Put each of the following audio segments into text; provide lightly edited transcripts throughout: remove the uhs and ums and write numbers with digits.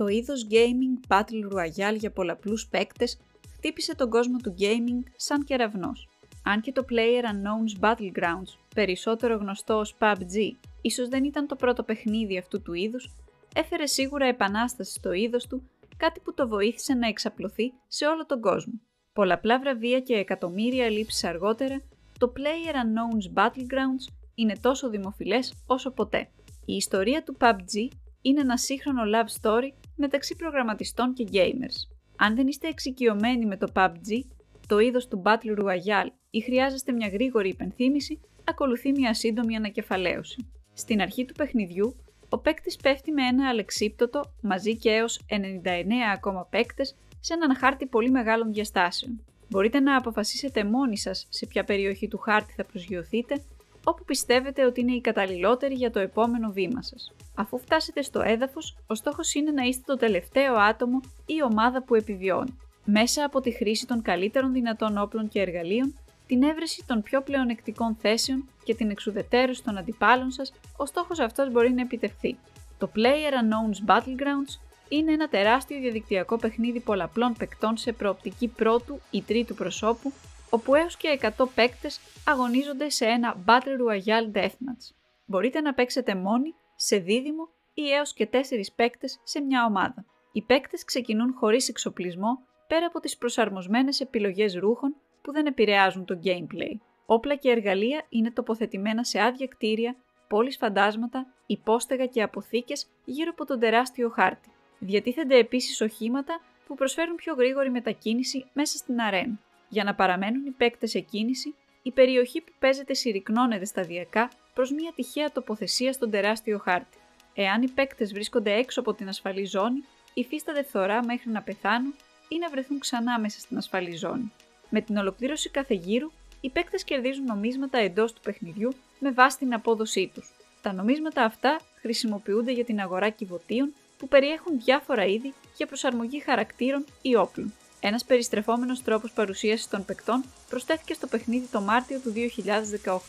Το είδος gaming Battle Royale για πολλαπλούς παίκτες χτύπησε τον κόσμο του gaming σαν κεραυνός. Αν και το PlayerUnknown's Battlegrounds, περισσότερο γνωστό ως PUBG, ίσως δεν ήταν το πρώτο παιχνίδι αυτού του είδους, έφερε σίγουρα επανάσταση στο είδος του, κάτι που το βοήθησε να εξαπλωθεί σε όλο τον κόσμο. Πολλαπλά βραβεία και εκατομμύρια λήψεις αργότερα, το PlayerUnknown's Battlegrounds είναι τόσο δημοφιλές όσο ποτέ. Η ιστορία του PUBG είναι ένα σύγχρονο love story μεταξύ προγραμματιστών και gamers. Αν δεν είστε εξοικειωμένοι με το PUBG, το είδος του Battle Royale ή χρειάζεστε μια γρήγορη υπενθύμηση, ακολουθεί μια σύντομη ανακεφαλαίωση. Στην αρχή του παιχνιδιού, ο παίκτης πέφτει με ένα αλεξίπτωτο μαζί και έως 99 ακόμα παίκτες σε έναν χάρτη πολύ μεγάλων διαστάσεων. Μπορείτε να αποφασίσετε μόνοι σας σε ποια περιοχή του χάρτη θα προσγειωθείτε, όπου πιστεύετε ότι είναι η καταλληλότερη για το επόμενο βήμα σας. Αφού φτάσετε στο έδαφος, ο στόχος είναι να είστε το τελευταίο άτομο ή ομάδα που επιβιώνει. Μέσα από τη χρήση των καλύτερων δυνατών όπλων και εργαλείων, την έβρεση των πιο πλεονεκτικών θέσεων και την εξουδετέρωση των αντιπάλων σας, ο στόχος αυτός μπορεί να επιτευχθεί. Το PlayerUnknown's Battlegrounds είναι ένα τεράστιο διαδικτυακό παιχνίδι πολλαπλών παικτών σε προοπτική πρώτου ή τρίτου προσώπου, όπου έως και 100 παίκτες αγωνίζονται σε ένα Battle Royale Deathmatch. Μπορείτε να παίξετε μόνοι, σε δίδυμο ή έως και 4 παίκτες σε μια ομάδα. Οι παίκτες ξεκινούν χωρίς εξοπλισμό, πέρα από τις προσαρμοσμένες επιλογές ρούχων που δεν επηρεάζουν το gameplay. Όπλα και εργαλεία είναι τοποθετημένα σε άδεια κτίρια, πόλεις φαντάσματα, υπόστεγα και αποθήκες γύρω από τον τεράστιο χάρτη. Διατίθενται επίσης οχήματα που προσφέρουν πιο γρήγορη μετακίνηση μέσα στην αρένα. Για να παραμένουν οι παίκτες σε κίνηση, η περιοχή που παίζεται συρρυκνώνεται σταδιακά προς μια τυχαία τοποθεσία στον τεράστιο χάρτη. Εάν οι παίκτες βρίσκονται έξω από την ασφαλή ζώνη, υφίστανται φθορά μέχρι να πεθάνουν ή να βρεθούν ξανά μέσα στην ασφαλή ζώνη. Με την ολοκλήρωση κάθε γύρου, οι παίκτες κερδίζουν νομίσματα εντός του παιχνιδιού με βάση την απόδοσή τους. Τα νομίσματα αυτά χρησιμοποιούνται για την αγορά κυβωτίων που περιέχουν διάφορα είδη για προσαρμογή χαρακτήρων ή όπλων. Ένας περιστρεφόμενος τρόπος παρουσίασης των παικτών προσθέθηκε στο παιχνίδι το Μάρτιο του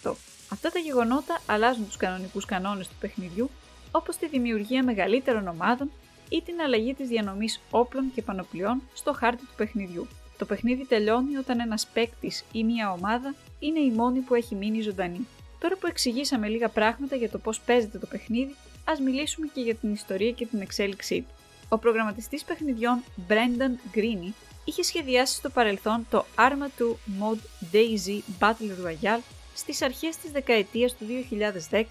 2018. Αυτά τα γεγονότα αλλάζουν τους κανονικούς κανόνες του παιχνιδιού, όπως τη δημιουργία μεγαλύτερων ομάδων ή την αλλαγή της διανομής όπλων και πανοπλιών στο χάρτη του παιχνιδιού. Το παιχνίδι τελειώνει όταν ένας παίκτης ή μια ομάδα είναι η μόνη που έχει μείνει ζωντανή. Τώρα που εξηγήσαμε λίγα πράγματα για το πώς παίζεται το παιχνίδι, ας μιλήσουμε και για την ιστορία και την εξέλιξή του. Ο προγραμματιστής παιχνιδιών Brendan Greene είχε σχεδιάσει στο παρελθόν το Arma 2 Mod DayZ Battle Royale στις αρχές της δεκαετίας του 2010,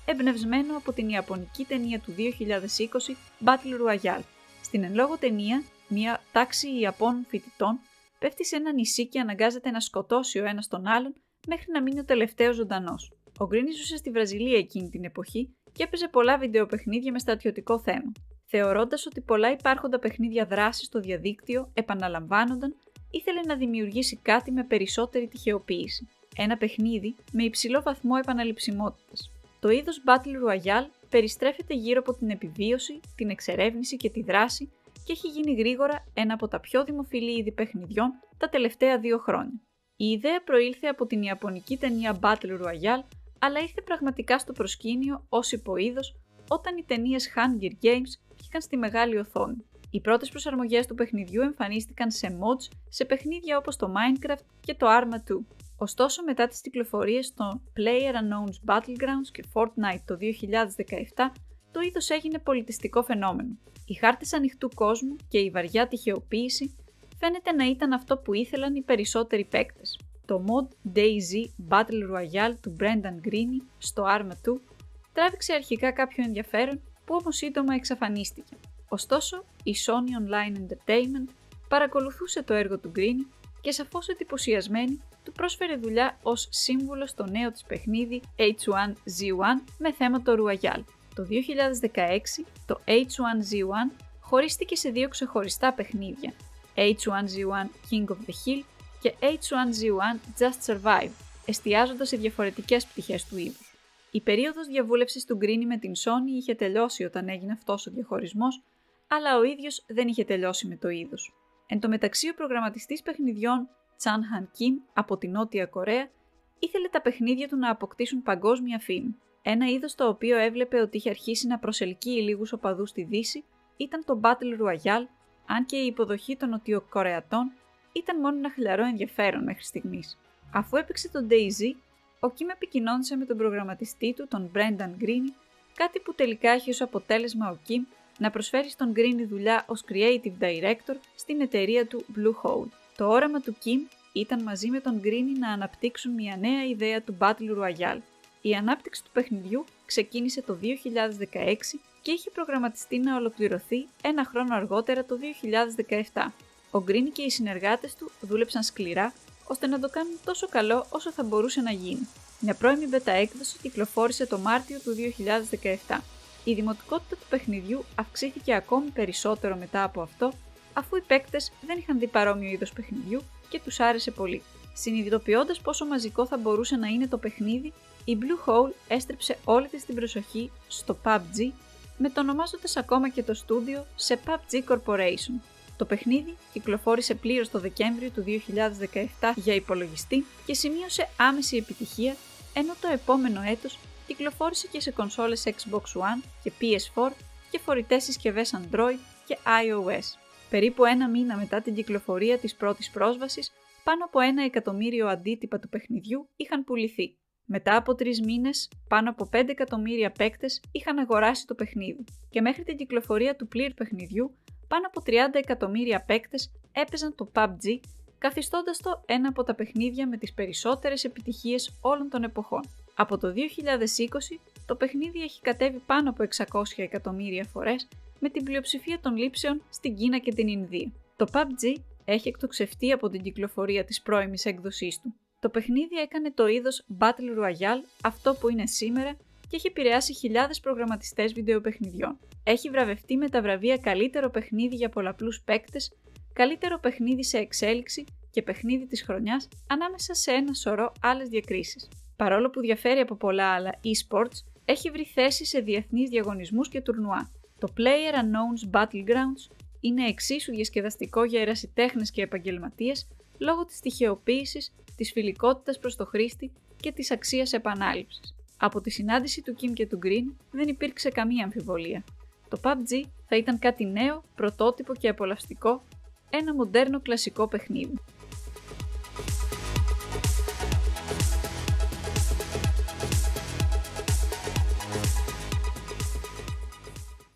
εμπνευσμένο από την ιαπωνική ταινία του 2020 Battle Royale. Στην εν λόγω ταινία, μια τάξη Ιαπώνων φοιτητών πέφτει σε ένα νησί και αναγκάζεται να σκοτώσει ο ένας τον άλλον μέχρι να μείνει ο τελευταίος ζωντανός. Ο Greene ζούσε στη Βραζιλία εκείνη την εποχή και έπαιζε πολλά βιντεοπαιχνίδια με στρατιωτικό θέμα. Θεωρώντας ότι πολλά υπάρχοντα παιχνίδια δράσης στο διαδίκτυο επαναλαμβάνονταν, ήθελε να δημιουργήσει κάτι με περισσότερη τυχεοποίηση. Ένα παιχνίδι με υψηλό βαθμό επαναληψιμότητας. Το είδος Battle Royale περιστρέφεται γύρω από την επιβίωση, την εξερεύνηση και τη δράση και έχει γίνει γρήγορα ένα από τα πιο δημοφιλή είδη παιχνιδιών τα τελευταία 2 χρόνια. Η ιδέα προήλθε από την ιαπωνική ταινία Battle Royale, αλλά ήρθε πραγματικά στο προσκήνιο ως υποείδος όταν οι ταινίες Hunger Games βγήκαν στη μεγάλη οθόνη. Οι πρώτες προσαρμογές του παιχνιδιού εμφανίστηκαν σε mods σε παιχνίδια όπως το Minecraft και το Arma 2. Ωστόσο, μετά τις κυκλοφορίες των PlayerUnknown's Battlegrounds και Fortnite το 2017, το είδος έγινε πολιτιστικό φαινόμενο. Οι χάρτες ανοιχτού κόσμου και η βαριά τυχεοποίηση φαίνεται να ήταν αυτό που ήθελαν οι περισσότεροι παίκτες. Το mod DayZ Battle Royale του Brendan Greene στο Arma 2 τράβηξε αρχικά κάποιο ενδιαφέρον που όμως σύντομα εξαφανίστηκε. Ωστόσο, η Sony Online Entertainment παρακολουθούσε το έργο του Greene και σαφώς εντυπωσιασμένη του πρόσφερε δουλειά ως σύμβουλο στο νέο της παιχνίδι H1Z1 με θέμα το Royale. Το 2016 το H1Z1 χωρίστηκε σε 2 ξεχωριστά παιχνίδια, H1Z1 King of the Hill και H1Z1 Just Survive, εστιάζοντας σε διαφορετικές πτυχές του είδους. Η περίοδος διαβούλευσης του Greene με την Sony είχε τελειώσει όταν έγινε αυτός ο διαχωρισμός, αλλά ο ίδιος δεν είχε τελειώσει με το είδος. Εν τω μεταξύ, ο προγραμματιστής παιχνιδιών Chan Han Kim από τη Νότια Κορέα ήθελε τα παιχνίδια του να αποκτήσουν παγκόσμια φήμη. Ένα είδος το οποίο έβλεπε ότι είχε αρχίσει να προσελκύει λίγους οπαδούς στη Δύση, ήταν το Battle Royale, αν και η υποδοχή των Νοτιοκορεατών ήταν μόνο ένα χλιαρό ενδιαφέρον μέχρι στιγμής. Αφού έπαιξε το DayZ, ο Kim επικοινώνησε με τον προγραμματιστή του, τον Brendan Greene, κάτι που τελικά έχει ως αποτέλεσμα ο Kim να προσφέρει στον Greene δουλειά ως Creative Director στην εταιρεία του Blue Hole. Το όραμα του Kim ήταν μαζί με τον Greene να αναπτύξουν μια νέα ιδέα του Battle Royale. Η ανάπτυξη του παιχνιδιού ξεκίνησε το 2016 και είχε προγραμματιστεί να ολοκληρωθεί ένα χρόνο αργότερα το 2017. Ο Greene και οι συνεργάτες του δούλεψαν σκληρά ώστε να το κάνουν τόσο καλό όσο θα μπορούσε να γίνει. Μια πρώιμη beta έκδοση κυκλοφόρησε το Μάρτιο του 2017. Η δημοτικότητα του παιχνιδιού αυξήθηκε ακόμη περισσότερο μετά από αυτό, αφού οι παίκτες δεν είχαν δει παρόμοιο είδος παιχνιδιού και τους άρεσε πολύ. Συνειδητοποιώντας πόσο μαζικό θα μπορούσε να είναι το παιχνίδι, η Blue Hole έστρεψε όλη της την προσοχή στο PUBG, μετονομάζοντας ακόμα και το στούντιο σε PUBG Corporation. Το παιχνίδι κυκλοφόρησε πλήρως το Δεκέμβριο του 2017 για υπολογιστή και σημείωσε άμεση επιτυχία, ενώ το επόμενο έτος κυκλοφόρησε και σε κονσόλες Xbox One και PS4 και φορητές συσκευές Android και iOS. Περίπου ένα μήνα μετά την κυκλοφορία της πρώτης πρόσβασης, πάνω από 1 εκατομμύριο αντίτυπα του παιχνιδιού είχαν πουληθεί. Μετά από 3 μήνες, πάνω από 5 εκατομμύρια παίκτες είχαν αγοράσει το παιχνίδι και μέχρι την κυκλοφορία του πλήρου παιχνιδιού, πάνω από 30 εκατομμύρια παίκτες έπαιζαν το PUBG, καθιστώντας το ένα από τα παιχνίδια με τις περισσότερες επιτυχίες όλων των εποχών. Από το 2020, το παιχνίδι έχει κατέβει πάνω από 600 εκατομμύρια φορές, με την πλειοψηφία των λήψεων στην Κίνα και την Ινδία. Το PUBG έχει εκτοξευτεί από την κυκλοφορία της πρώιμης έκδοσής του. Το παιχνίδι έκανε το είδος Battle Royale αυτό που είναι σήμερα και έχει επηρεάσει χιλιάδες προγραμματιστές βιντεοπαιχνιδιών. Έχει βραβευτεί με τα βραβεία Καλύτερο παιχνίδι για πολλαπλούς παίκτες, Καλύτερο παιχνίδι σε εξέλιξη και Παιχνίδι της χρονιάς, ανάμεσα σε ένα σωρό άλλες διακρίσεις. Παρόλο που διαφέρει από πολλά άλλα e-sports, έχει βρει θέση σε διεθνείς διαγωνισμούς και τουρνουά. Το PlayerUnknown's Battlegrounds είναι εξίσου διασκεδαστικό για ερασιτέχνες και επαγγελματίες λόγω της τυχεοποίησης, της φιλικότητας προς το χρήστη και της αξίας επανάληψης. Από τη συνάντηση του Kim και του Greene δεν υπήρξε καμία αμφιβολία. Το PUBG θα ήταν κάτι νέο, πρωτότυπο και απολαυστικό, ένα μοντέρνο κλασικό παιχνίδι.